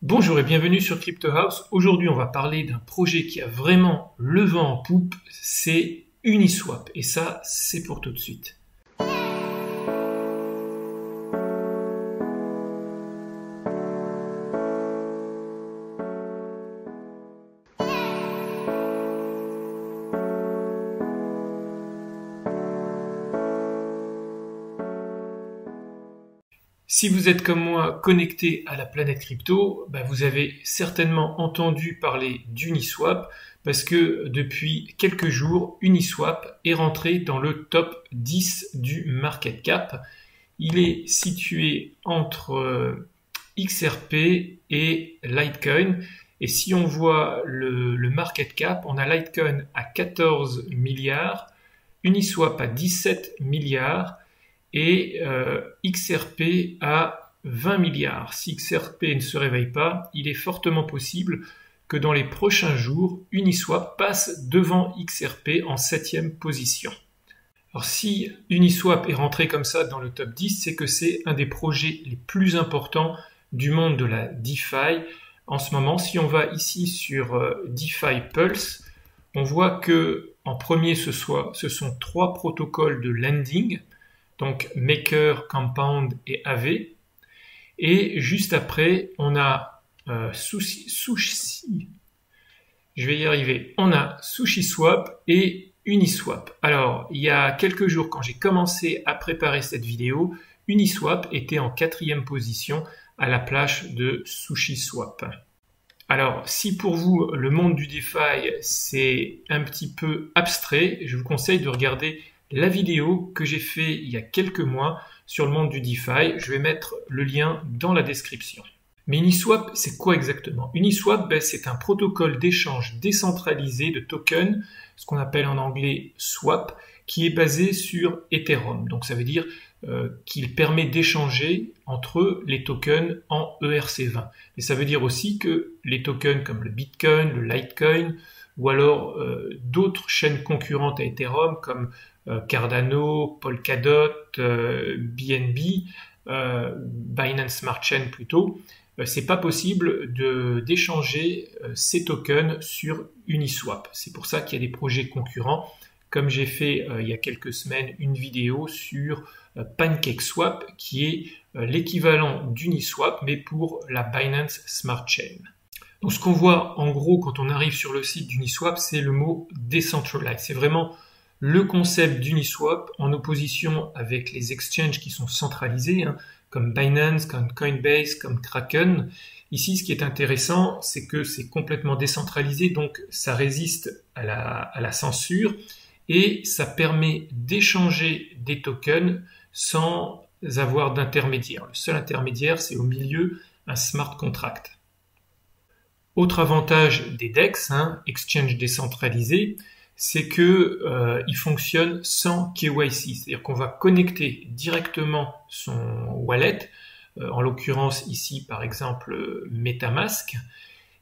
Bonjour et bienvenue sur Crypto House. Aujourd'hui, on va parler d'un projet qui a vraiment le vent en poupe, c'est Uniswap. Et ça, c'est pour tout de suite. Si vous êtes comme moi connecté à la planète crypto, vous avez certainement entendu parler d'Uniswap parce que depuis quelques jours, Uniswap est rentré dans le top 10 du market cap. Il est situé entre XRP et Litecoin. Et si on voit le market cap, on a Litecoin à 14 milliards, Uniswap à 17 milliards et XRP à 20 milliards. Si XRP ne se réveille pas, il est fortement possible que dans les prochains jours, Uniswap passe devant XRP en 7e position. Alors si Uniswap est rentré comme ça dans le top 10, c'est que c'est un des projets les plus importants du monde de la DeFi en ce moment. Si on va ici sur DeFi Pulse, on voit que en premier ce sont 3 protocoles de lending, donc Maker, Compound et AV. Et juste après, on a SushiSwap et Uniswap. Alors, il y a quelques jours, quand j'ai commencé à préparer cette vidéo, Uniswap était en 4e position à la place de SushiSwap. Alors, si pour vous, le monde du DeFi, c'est un petit peu abstrait, je vous conseille de regarder la vidéo que j'ai fait il y a quelques mois sur le monde du DeFi. Je vais mettre le lien dans la description. Mais Uniswap, c'est quoi exactement? Uniswap, c'est un protocole d'échange décentralisé de tokens, ce qu'on appelle en anglais swap, qui est basé sur Ethereum. Donc ça veut dire qu'il permet d'échanger entre les tokens en ERC20. Et ça veut dire aussi que les tokens comme le Bitcoin, le Litecoin, ou alors d'autres chaînes concurrentes à Ethereum comme Cardano, Polkadot, BNB, Binance Smart Chain plutôt, c'est pas possible d'échanger ces tokens sur Uniswap. C'est pour ça qu'il y a des projets concurrents, comme j'ai fait il y a quelques semaines une vidéo sur PancakeSwap, qui est l'équivalent d'Uniswap, mais pour la Binance Smart Chain. Donc ce qu'on voit en gros quand on arrive sur le site d'Uniswap, c'est le mot decentralized. C'est vraiment le concept d'Uniswap en opposition avec les exchanges qui sont centralisés, comme Binance, comme Coinbase, comme Kraken. Ici, ce qui est intéressant, c'est que c'est complètement décentralisé, donc ça résiste à la censure et ça permet d'échanger des tokens sans avoir d'intermédiaire. Le seul intermédiaire, c'est au milieu un smart contract. Autre avantage des DEX, exchange décentralisé, c'est que il fonctionne sans KYC, c'est-à-dire qu'on va connecter directement son wallet, en l'occurrence ici par exemple MetaMask,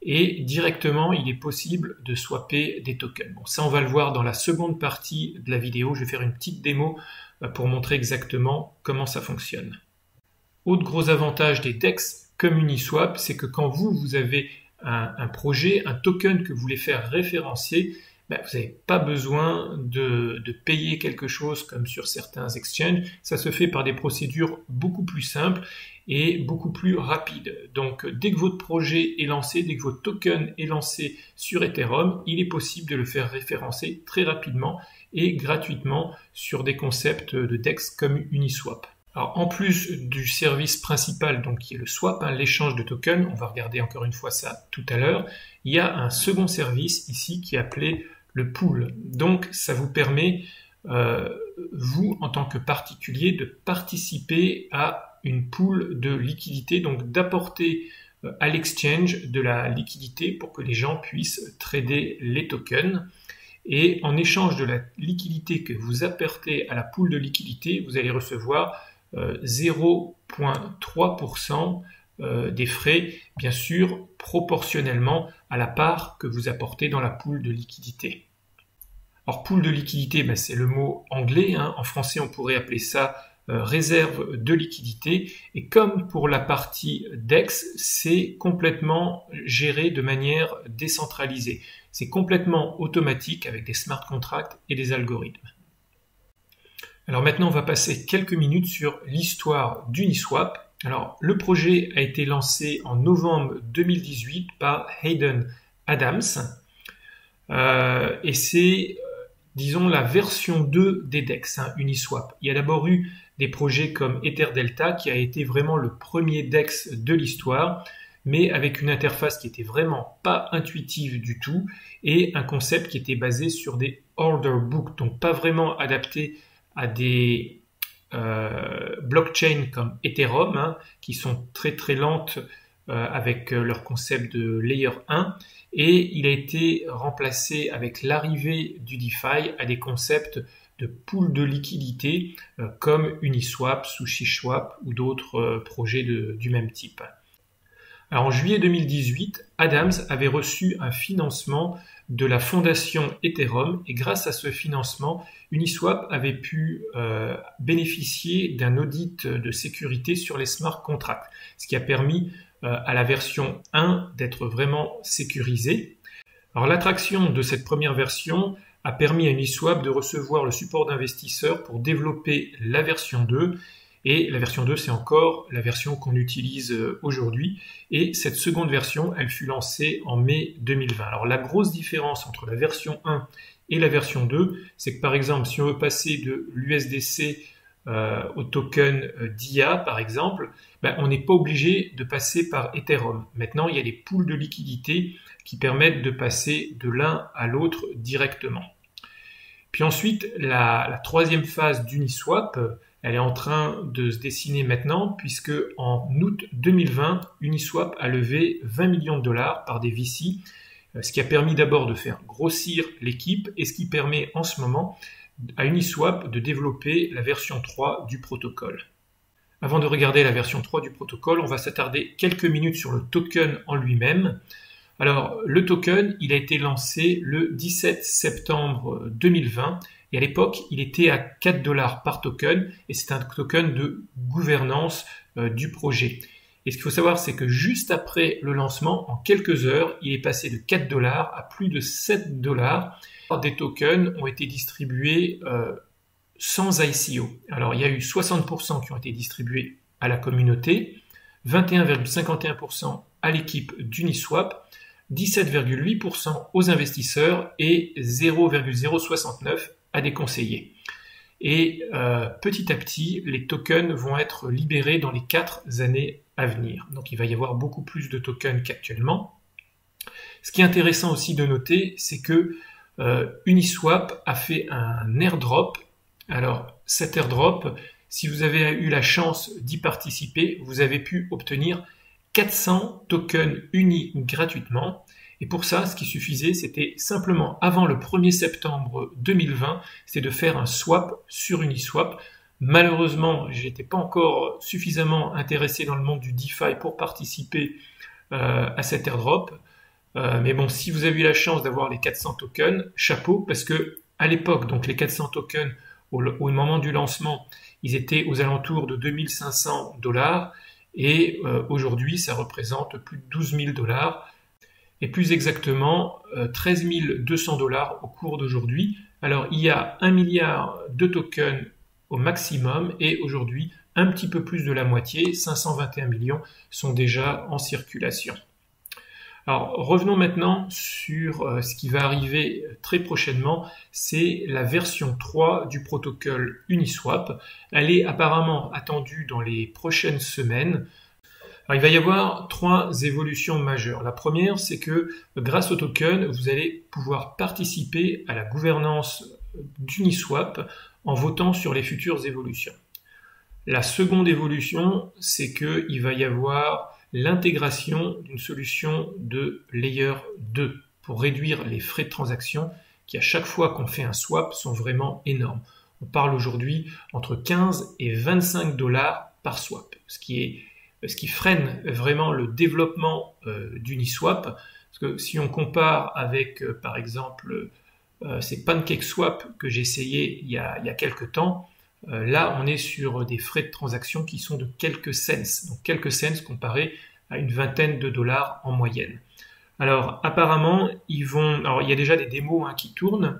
et directement il est possible de swapper des tokens. Bon, ça on va le voir dans la seconde partie de la vidéo, je vais faire une petite démo pour montrer exactement comment ça fonctionne. Autre gros avantage des DEX comme Uniswap, c'est que quand vous avez un projet, un token que vous voulez faire référencier, vous n'avez pas besoin de payer quelque chose comme sur certains exchanges. Ça se fait par des procédures beaucoup plus simples et beaucoup plus rapides. Donc, dès que votre projet est lancé, dès que votre token est lancé sur Ethereum, il est possible de le faire référencer très rapidement et gratuitement sur des concepts de DEX comme Uniswap. Alors, en plus du service principal, donc qui est le swap, l'échange de tokens, on va regarder encore une fois ça tout à l'heure, il y a un second service ici qui est appelé le pool. Donc, ça vous permet, vous, en tant que particulier, de participer à une pool de liquidité, donc d'apporter à l'exchange de la liquidité pour que les gens puissent trader les tokens. Et en échange de la liquidité que vous apportez à la pool de liquidité, vous allez recevoir 0,3% des frais, bien sûr, proportionnellement à la part que vous apportez dans la pool de liquidité. Alors, pool de liquidité, c'est le mot anglais. En français, on pourrait appeler ça réserve de liquidité. Et comme pour la partie DEX, c'est complètement géré de manière décentralisée. C'est complètement automatique avec des smart contracts et des algorithmes. Alors maintenant, on va passer quelques minutes sur l'histoire d'Uniswap. Alors, le projet a été lancé en novembre 2018 par Hayden Adams et c'est, disons, la version 2 des DEX, Uniswap. Il y a d'abord eu des projets comme EtherDelta qui a été vraiment le premier DEX de l'histoire, mais avec une interface qui était vraiment pas intuitive du tout et un concept qui était basé sur des order books, donc pas vraiment adapté à des blockchains comme Ethereum, qui sont très très lentes avec leur concept de layer 1, et il a été remplacé avec l'arrivée du DeFi à des concepts de pool de liquidité comme Uniswap, SushiSwap ou d'autres projets du même type. Alors en juillet 2018, Adams avait reçu un financement de la fondation Ethereum et grâce à ce financement, Uniswap avait pu bénéficier d'un audit de sécurité sur les smart contracts, ce qui a permis à la version 1 d'être vraiment sécurisée. Alors l'attraction de cette première version a permis à Uniswap de recevoir le support d'investisseurs pour développer la version 2. Et la version 2, c'est encore la version qu'on utilise aujourd'hui. Et cette seconde version, elle fut lancée en mai 2020. Alors la grosse différence entre la version 1 et la version 2, c'est que par exemple, si on veut passer de l'USDC au token DIA, par exemple, on n'est pas obligé de passer par Ethereum. Maintenant, il y a des pools de liquidité qui permettent de passer de l'un à l'autre directement. Puis ensuite, la troisième phase d'Uniswap, elle est en train de se dessiner maintenant puisque en août 2020, Uniswap a levé 20 millions de dollars par des VC, ce qui a permis d'abord de faire grossir l'équipe et ce qui permet en ce moment à Uniswap de développer la version 3 du protocole. Avant de regarder la version 3 du protocole, on va s'attarder quelques minutes sur le token en lui-même. Alors, le token, il a été lancé le 17 septembre 2020 et à l'époque, il était à 4 $ par token et c'est un token de gouvernance du projet. Et ce qu'il faut savoir, c'est que juste après le lancement, en quelques heures, il est passé de 4 $ à plus de 7 $. Des tokens ont été distribués sans ICO. Alors, il y a eu 60% qui ont été distribués à la communauté, 21,51% à l'équipe d'Uniswap, 17,8% aux investisseurs et 0,069 à des conseillers. Et petit à petit, les tokens vont être libérés dans les 4 années à venir. Donc il va y avoir beaucoup plus de tokens qu'actuellement. Ce qui est intéressant aussi de noter, c'est que Uniswap a fait un airdrop. Alors cet airdrop, si vous avez eu la chance d'y participer, vous avez pu obtenir 400 tokens unis gratuitement. Et pour ça, ce qui suffisait, c'était simplement avant le 1er septembre 2020, c'était de faire un swap sur Uniswap. Malheureusement, je n'étais pas encore suffisamment intéressé dans le monde du DeFi pour participer à cet airdrop. Mais bon, si vous avez eu la chance d'avoir les 400 tokens, chapeau, parce que à l'époque, donc les 400 tokens, au moment du lancement, ils étaient aux alentours de 2500 $. Et aujourd'hui, ça représente plus de 12 000 $, et plus exactement 13 200 $ au cours d'aujourd'hui. Alors, il y a 1 milliard de tokens au maximum, et aujourd'hui, un petit peu plus de la moitié, 521 millions, sont déjà en circulation. Alors, revenons maintenant sur ce qui va arriver très prochainement, c'est la version 3 du protocole Uniswap. Elle est apparemment attendue dans les prochaines semaines. Alors, il va y avoir 3 évolutions majeures. La première, c'est que grâce au token, vous allez pouvoir participer à la gouvernance d'Uniswap en votant sur les futures évolutions. La seconde évolution, c'est qu'il va y avoir l'intégration d'une solution de layer 2 pour réduire les frais de transaction qui, à chaque fois qu'on fait un swap, sont vraiment énormes. On parle aujourd'hui entre 15 et 25 $ par swap, ce qui freine vraiment le développement d'Uniswap. Parce que si on compare avec, par exemple, ces PancakeSwap que j'ai essayé il y a quelques temps, Là, on est sur des frais de transaction qui sont de quelques cents, donc quelques cents comparé à une vingtaine de dollars en moyenne. Alors apparemment, alors il y a déjà des démos qui tournent.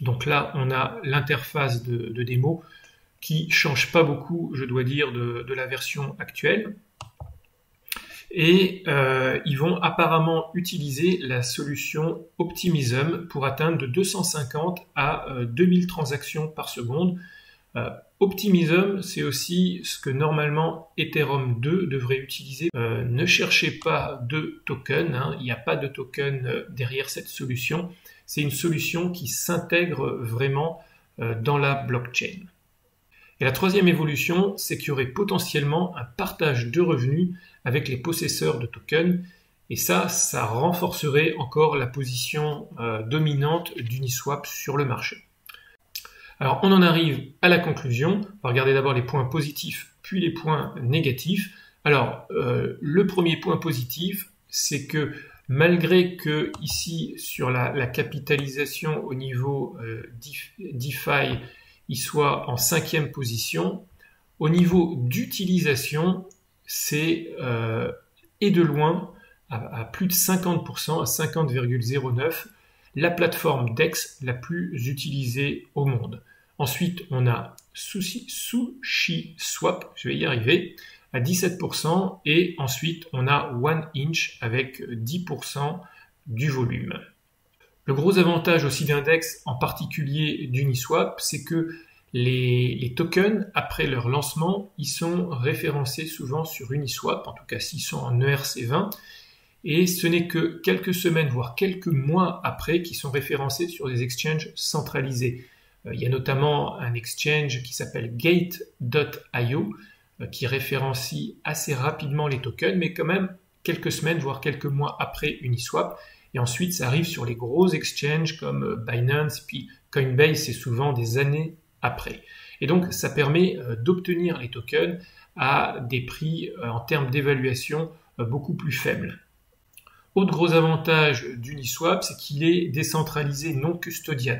Donc là, on a l'interface de démo qui change pas beaucoup, je dois dire, de la version actuelle. Et ils vont apparemment utiliser la solution Optimism pour atteindre de 250 à 2000 transactions par seconde. Optimism, c'est aussi ce que normalement Ethereum 2 devrait utiliser. Ne cherchez pas de token, il n'y a pas de token derrière cette solution. C'est une solution qui s'intègre vraiment dans la blockchain. Et la troisième évolution, c'est qu'il y aurait potentiellement un partage de revenus avec les possesseurs de tokens. Et ça renforcerait encore la position dominante d'Uniswap sur le marché. Alors on en arrive à la conclusion. On va regarder d'abord les points positifs, puis les points négatifs. Alors le premier point positif, c'est que malgré que ici sur la capitalisation au niveau DeFi, il soit en 5e position, au niveau d'utilisation, c'est et de loin à plus de 50%, à 50,09%, la plateforme DEX la plus utilisée au monde. Ensuite, on a SushiSwap, je vais y arriver, à 17%, et ensuite on a OneInch avec 10% du volume. Le gros avantage aussi d'Index, en particulier d'Uniswap, c'est que les tokens, après leur lancement, ils sont référencés souvent sur Uniswap, en tout cas s'ils sont en ERC20, et ce n'est que quelques semaines, voire quelques mois après, qu'ils sont référencés sur des exchanges centralisés. Il y a notamment un exchange qui s'appelle Gate.io, qui référencie assez rapidement les tokens, mais quand même quelques semaines, voire quelques mois après Uniswap. Et ensuite, ça arrive sur les gros exchanges comme Binance, puis Coinbase, c'est souvent des années après. Et donc, ça permet d'obtenir les tokens à des prix en termes d'évaluation beaucoup plus faibles. Autre gros avantage d'Uniswap, c'est qu'il est décentralisé, non custodian.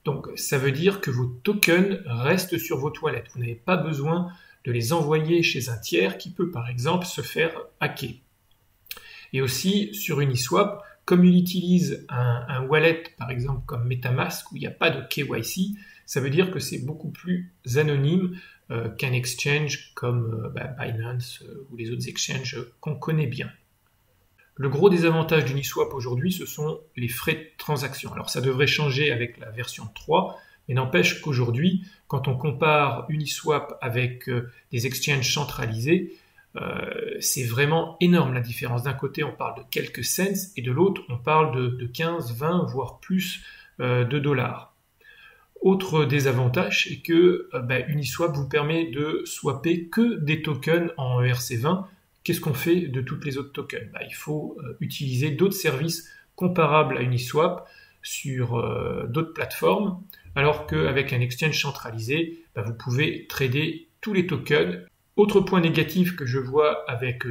Donc, ça veut dire que vos tokens restent sur vos toilettes. Vous n'avez pas besoin de les envoyer chez un tiers qui peut, par exemple, se faire hacker. Et aussi, sur Uniswap, comme il utilise un wallet, par exemple, comme MetaMask, où il n'y a pas de KYC, ça veut dire que c'est beaucoup plus anonyme qu'un exchange comme Binance ou les autres exchanges qu'on connaît bien. Le gros désavantage d'Uniswap aujourd'hui, ce sont les frais de transaction. Alors ça devrait changer avec la version 3, mais n'empêche qu'aujourd'hui, quand on compare Uniswap avec des exchanges centralisés, c'est vraiment énorme la différence. D'un côté, on parle de quelques cents et de l'autre, on parle de 15, 20, voire plus de dollars. Autre désavantage, c'est que Uniswap vous permet de swapper que des tokens en ERC20. Qu'est-ce qu'on fait de toutes les autres tokens? Il faut utiliser d'autres services comparables à Uniswap sur d'autres plateformes, alors qu'avec un exchange centralisé, vous pouvez trader tous les tokens. Autre point négatif que je vois avec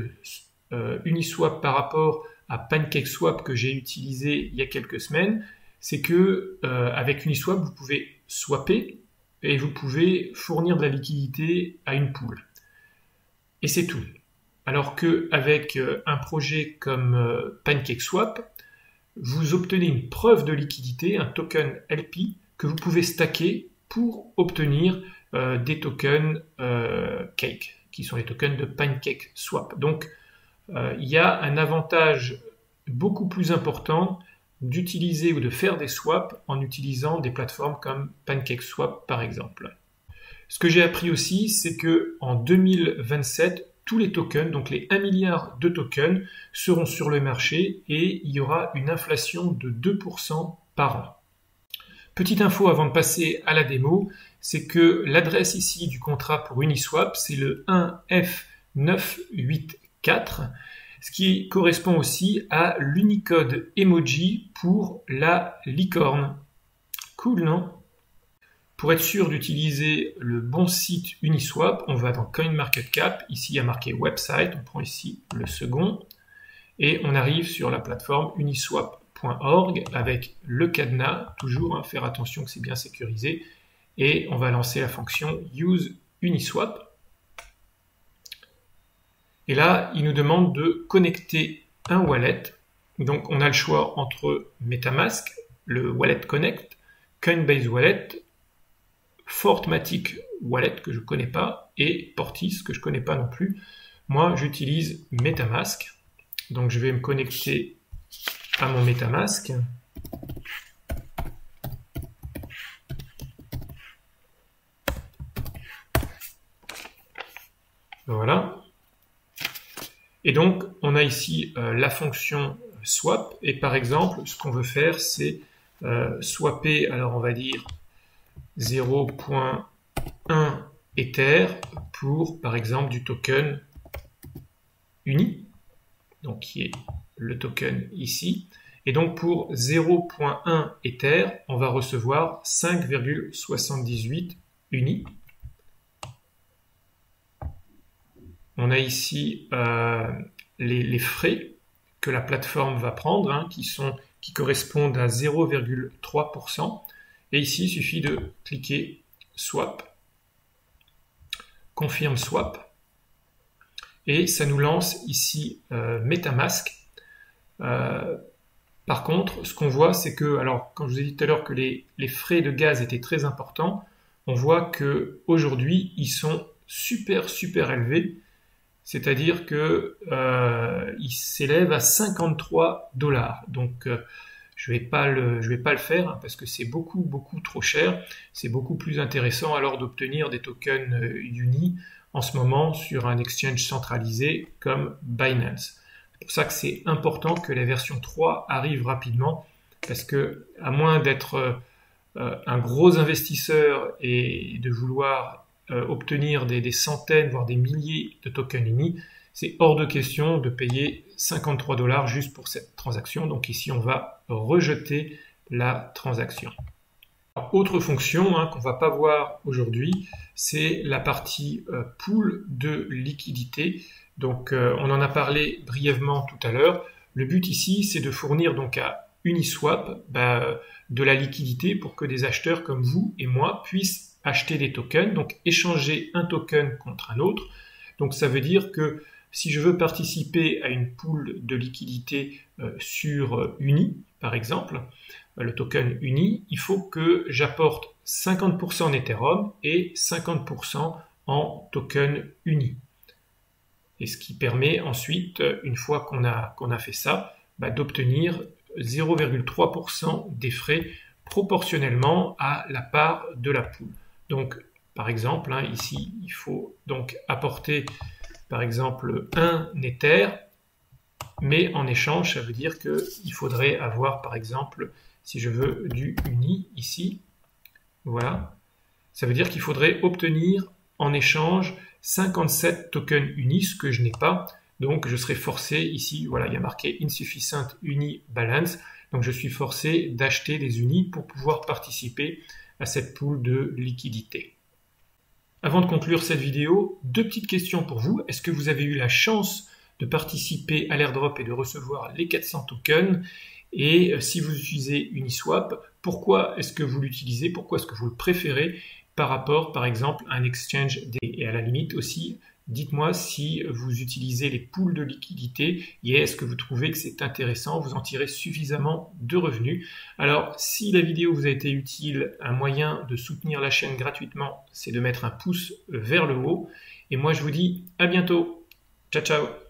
Uniswap par rapport à PancakeSwap que j'ai utilisé il y a quelques semaines, c'est que avec Uniswap, vous pouvez swapper et vous pouvez fournir de la liquidité à une pool. Et c'est tout. Alors qu'avec un projet comme PancakeSwap, vous obtenez une preuve de liquidité, un token LP, que vous pouvez stacker pour obtenir des tokens Cake, qui sont les tokens de PancakeSwap. Donc, il y a un avantage beaucoup plus important d'utiliser ou de faire des swaps en utilisant des plateformes comme PancakeSwap, par exemple. Ce que j'ai appris aussi, c'est qu'en 2027, tous les tokens, donc les 1 milliard de tokens, seront sur le marché et il y aura une inflation de 2% par an. Petite info avant de passer à la démo, c'est que l'adresse ici du contrat pour Uniswap, c'est le 1F984, ce qui correspond aussi à l'Unicode emoji pour la licorne. Cool, non ? Pour être sûr d'utiliser le bon site Uniswap, on va dans CoinMarketCap. Ici, il y a marqué Website. On prend ici le second. Et on arrive sur la plateforme uniswap.org avec le cadenas. Toujours, faire attention que c'est bien sécurisé. et on va lancer la fonction useUniswap. Et là, il nous demande de connecter un wallet. Donc on a le choix entre MetaMask, le Wallet Connect, Coinbase Wallet, Fortmatic Wallet que je ne connais pas et Portis que je ne connais pas non plus. Moi, j'utilise MetaMask. Donc je vais me connecter à mon MetaMask. Voilà. Et donc, on a ici la fonction swap. Et par exemple, ce qu'on veut faire, c'est swapper, alors on va dire 0.1 Ether pour, par exemple, du token uni, donc qui est le token ici. Et donc, pour 0.1 Ether, on va recevoir 5,78 uni. On a ici les frais que la plateforme va prendre, hein, qui correspondent à 0,3%. Et ici, il suffit de cliquer Swap, Confirme Swap, et ça nous lance ici MetaMask. Par contre, ce qu'on voit, c'est que, alors, quand je vous ai dit tout à l'heure que les frais de gaz étaient très importants, on voit qu'aujourd'hui, ils sont super élevés. C'est-à-dire que il s'élève à 53 $. Donc je vais pas le faire hein, parce que c'est beaucoup trop cher. C'est beaucoup plus intéressant alors d'obtenir des tokens uni en ce moment sur un exchange centralisé comme Binance. C'est pour ça que c'est important que la version 3 arrive rapidement parce que à moins d'être un gros investisseur et de vouloir obtenir des centaines, voire des milliers de tokens unis, c'est hors de question de payer 53 $ juste pour cette transaction. Donc ici, on va rejeter la transaction. Alors, autre fonction hein, qu'on ne va pas voir aujourd'hui, c'est la partie pool de liquidité. Donc on en a parlé brièvement tout à l'heure. Le but ici, c'est de fournir donc à Uniswap de la liquidité pour que des acheteurs comme vous et moi puissent acheter des tokens, donc échanger un token contre un autre. Donc ça veut dire que si je veux participer à une pool de liquidité sur Uni, par exemple, le token Uni, il faut que j'apporte 50% en Ethereum et 50% en token Uni. Et ce qui permet ensuite, une fois qu'on a fait ça, d'obtenir 0,3% des frais proportionnellement à la part de la pool. Donc, par exemple, hein, ici, il faut donc apporter, par exemple, un Ether, mais en échange, ça veut dire qu'il faudrait avoir, par exemple, si je veux du Uni, ici, voilà, ça veut dire qu'il faudrait obtenir en échange 57 tokens Uni, ce que je n'ai pas, donc je serai forcé, ici, voilà, il y a marqué Insufficient Uni Balance, donc je suis forcé d'acheter des Unis pour pouvoir participer à cette pool de liquidité. Avant de conclure cette vidéo, deux petites questions pour vous. Est-ce que vous avez eu la chance de participer à l'airdrop et de recevoir les 400 tokens? Et si vous utilisez Uniswap, pourquoi est-ce que vous l'utilisez? Pourquoi est-ce que vous le préférez par rapport, par exemple, à un exchange? Et à la limite aussi, dites-moi si vous utilisez les pools de liquidité et est-ce que vous trouvez que c'est intéressant, vous en tirez suffisamment de revenus. Alors, si la vidéo vous a été utile, un moyen de soutenir la chaîne gratuitement, c'est de mettre un pouce vers le haut. Et moi, je vous dis à bientôt. Ciao, ciao.